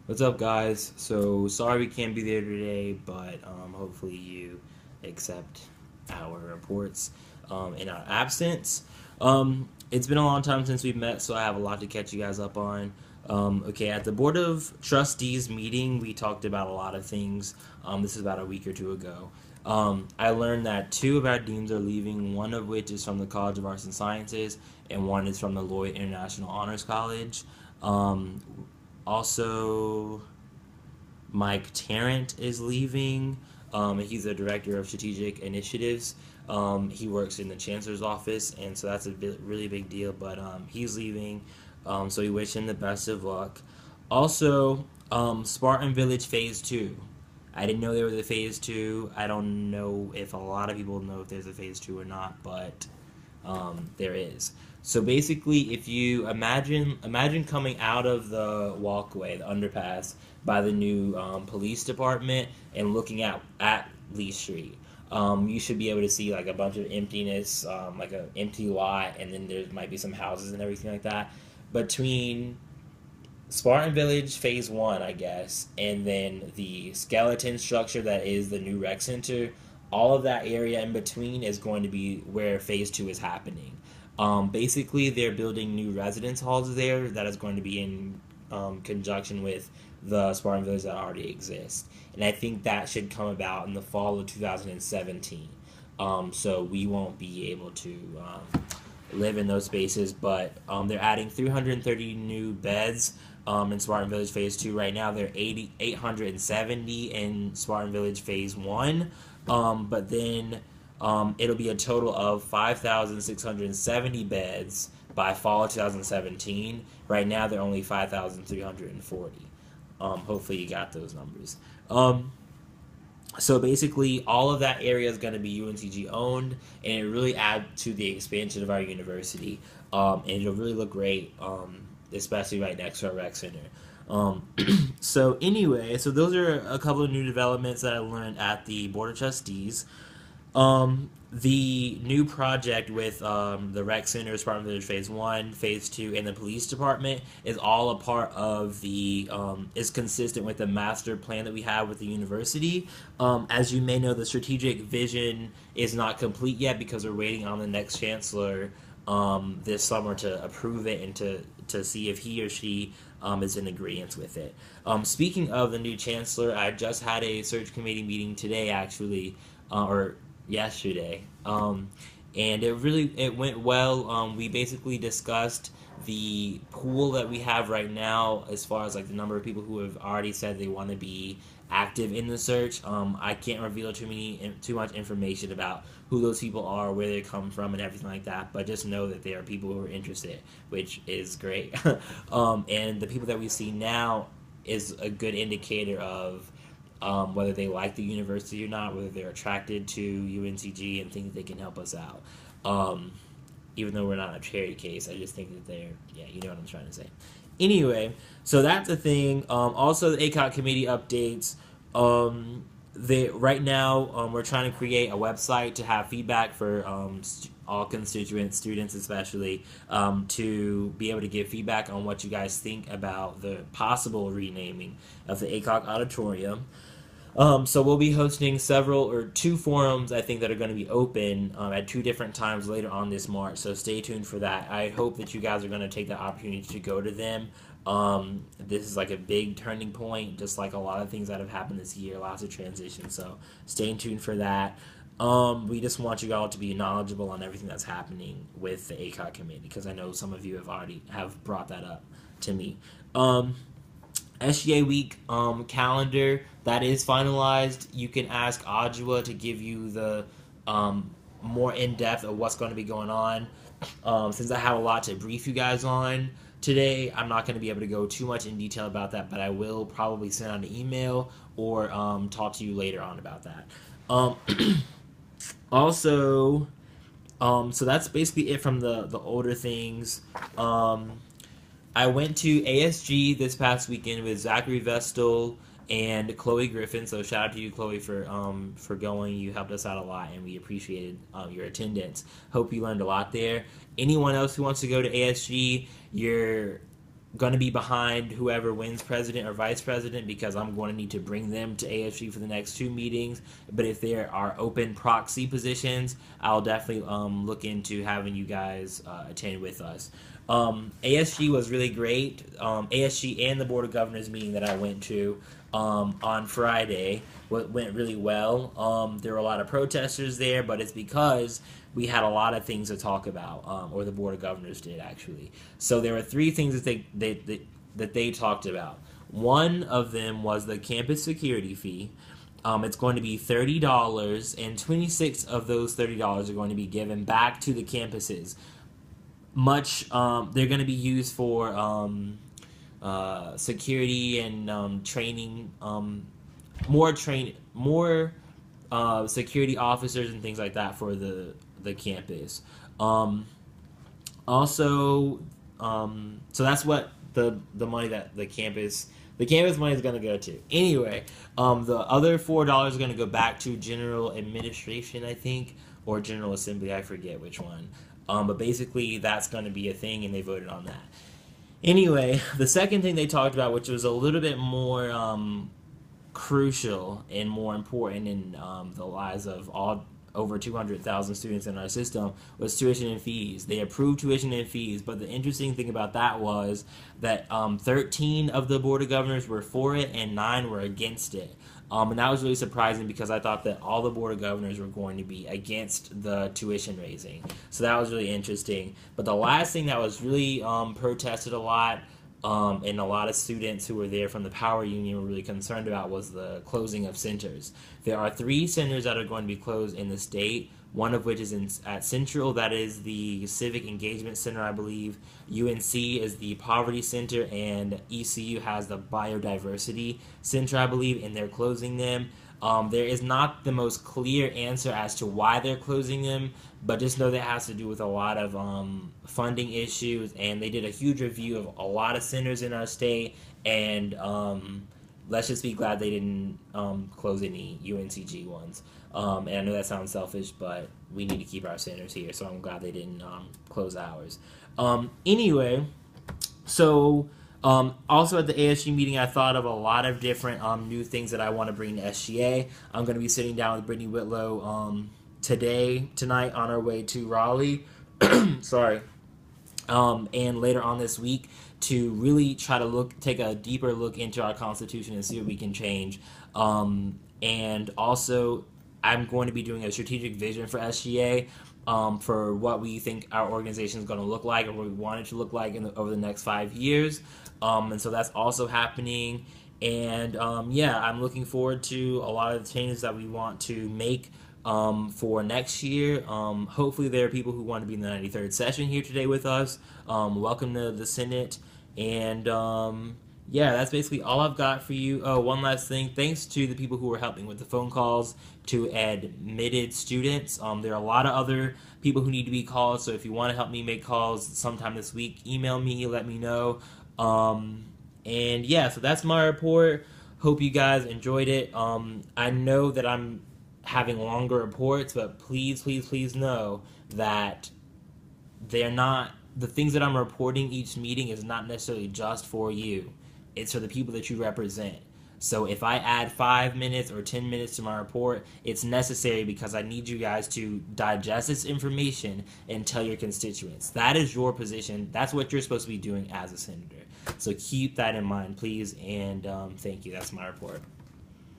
What's up, guys? So sorry we can't be there today, but hopefully you accept our reports in our absence. It's been a long time since we've met, so I have a lot to catch you guys up on. Okay, at the Board of Trustees meeting, we talked about a lot of things. This is about a week or two ago. I learned that two of our deans are leaving, one of which is from the College of Arts and Sciences, and one is from the Lloyd International Honors College. Um, Also, Mike Tarrant is leaving. He's the director of strategic initiatives. He works in the chancellor's office, and so that's a really big deal. But he's leaving, so we wish him the best of luck. Also, Spartan Village Phase Two. I didn't know there was a Phase Two. I don't know if a lot of people know if there's a Phase Two or not, but there is. So basically, if you imagine coming out of the walkway, the underpass by the new police department, and looking at Lee Street, you should be able to see like a bunch of emptiness, like an empty lot, and then there might be some houses and everything like that. Between Spartan Village Phase One, I guess, and then the skeleton structure that is the new rec center. All of that area in between is going to be where Phase Two is happening. Basically, they're building new residence halls there that is going to be in conjunction with the Spartan Village that already exists, and I think that should come about in the fall of 2017. So we won't be able to live in those spaces, but they're adding 330 new beds in Spartan Village Phase 2. Right now, they're 870 in Spartan Village Phase 1, but then it'll be a total of 5,670 beds by fall of 2017. Right now, they're only 5,340. Hopefully, you got those numbers. So basically, all of that area is going to be UNCG owned, and it really adds to the expansion of our university. And it'll really look great, especially right next to our rec center. Um, so anyway, so those are a couple of new developments that I learned at the Board of Trustees. The new project with the rec center, Spartan Village Phase One, Phase Two, and the police department is all a part of the is consistent with the master plan that we have with the university. As you may know, the strategic vision is not complete yet because we're waiting on the next chancellor this summer to approve it and to see if he or she is in agreement with it. Speaking of the new chancellor, I just had a search committee meeting today, actually, or yesterday, and it went well. We basically discussed the pool that we have right now as far as like the number of people who have already said they want to be active in the search. I can't reveal too much information about who those people are, where they come from, and everything like that. But just know that there are people who are interested, which is great. And the people that we see now is a good indicator of whether they like the university or not, whether they're attracted to UNCG and think they can help us out. Um, Even though we're not a charity case, I just think that they're, yeah, you know what I'm trying to say. Anyway, so that's the thing. Also, the ACOT committee updates. Right now we're trying to create a website to have feedback for all constituents, students especially, to be able to give feedback on what you guys think about the possible renaming of the ACOC auditorium. So we'll be hosting several or two forums, I think, that are going to be open at two different times later on this March. So stay tuned for that. I hope that you guys are going to take the opportunity to go to them. This is like a big turning point, just like a lot of things that have happened this year, lots of transition. So stay tuned for that. We just want you all to be knowledgeable on everything that's happening with the ACOT committee because I know some of you have already have brought that up to me. SGA week calendar that is finalized. You can ask Ajua to give you the more in depth of what's going to be going on. Since I have a lot to brief you guys on today, I'm not going to be able to go too much in detail about that, but I will probably send out an email or talk to you later on about that. Um, Also, so that's basically it from the older things. I went to ASG this past weekend with Zachary Vestal and Chloe Griffin. So shout out to you, Chloe, for going. You helped us out a lot, and we appreciated your attendance. Hope you learned a lot there. Anyone else who wants to go to ASG, you're going to be behind whoever wins president or vice president, because I'm going to need to bring them to ASG for the next 2 meetings. But if there are open proxy positions, I'll definitely look into having you guys attend with us. ASG was really great. ASG and the Board of Governors meeting that I went to on Friday went really well. There were a lot of protesters there, but it's because we had a lot of things to talk about, or the Board of Governors did, actually. So there were 3 things that they talked about. One of them was the campus security fee. It's going to be $30, and 26 of those $30 are going to be given back to the campuses. They're going to be used for security and training, more security officers and things like that for the campus. So that's what the money that the campus money is going to go to. Anyway, the other $4 is going to go back to general administration, I think, or general assembly, I forget which one. But basically that's going to be a thing, and they voted on that. Anyway, the second thing they talked about, which was a little bit more crucial and more important in the lives of all over 200,000 students in our system, was tuition and fees. They approved tuition and fees, but the interesting thing about that was that 13 of the Board of Governors were for it and 9 were against it. And that was really surprising, because I thought that all the Board of Governors were going to be against the tuition raising. So that was really interesting. But the last thing that was really protested a lot, and a lot of students who were there from the Power Union were really concerned about, was the closing of centers. There are 3 centers that are going to be closed in the state, one of which is at Central. That is the Civic Engagement Center, I believe. UNC is the Poverty Center, and ECU has the Biodiversity Center, I believe, and they're closing them. There is not the most clear answer as to why they're closing them, but just know that has to do with a lot of funding issues, and they did a huge review of a lot of centers in our state, and let's just be glad they didn't close any UNCG ones. And I know that sounds selfish, but we need to keep our centers here, so I'm glad they didn't close ours. Anyway, so also at the ASG meeting, I thought of a lot of different new things that I want to bring to SGA. I'm going to be sitting down with Brittany Whitlow tonight on our way to Raleigh. Sorry. And later on this week, to really try to take a deeper look into our Constitution and see what we can change. And also, I'm going to be doing a strategic vision for SGA, for what we think our organization is going to look like, or what we want it to look like over the next 5 years. And so that's also happening. And yeah, I'm looking forward to a lot of the changes that we want to make for next year. Hopefully there are people who want to be in the 93rd session here today with us. Welcome to the Senate. And yeah, that's basically all I've got for you. Oh, one last thing. Thanks to the people who were helping with the phone calls to admitted students. There are a lot of other people who need to be called, so if you want to help me make calls sometime this week, email me, let me know. And yeah, so that's my report. Hope you guys enjoyed it. I know that I'm having longer reports, but please know that they're not, the things that I'm reporting each meeting is not necessarily just for you. It's for the people that you represent. So if I add 5 minutes or 10 minutes to my report, it's necessary because I need you guys to digest this information and tell your constituents. That is your position. That's what you're supposed to be doing as a senator. So keep that in mind, please, and thank you. That's my report.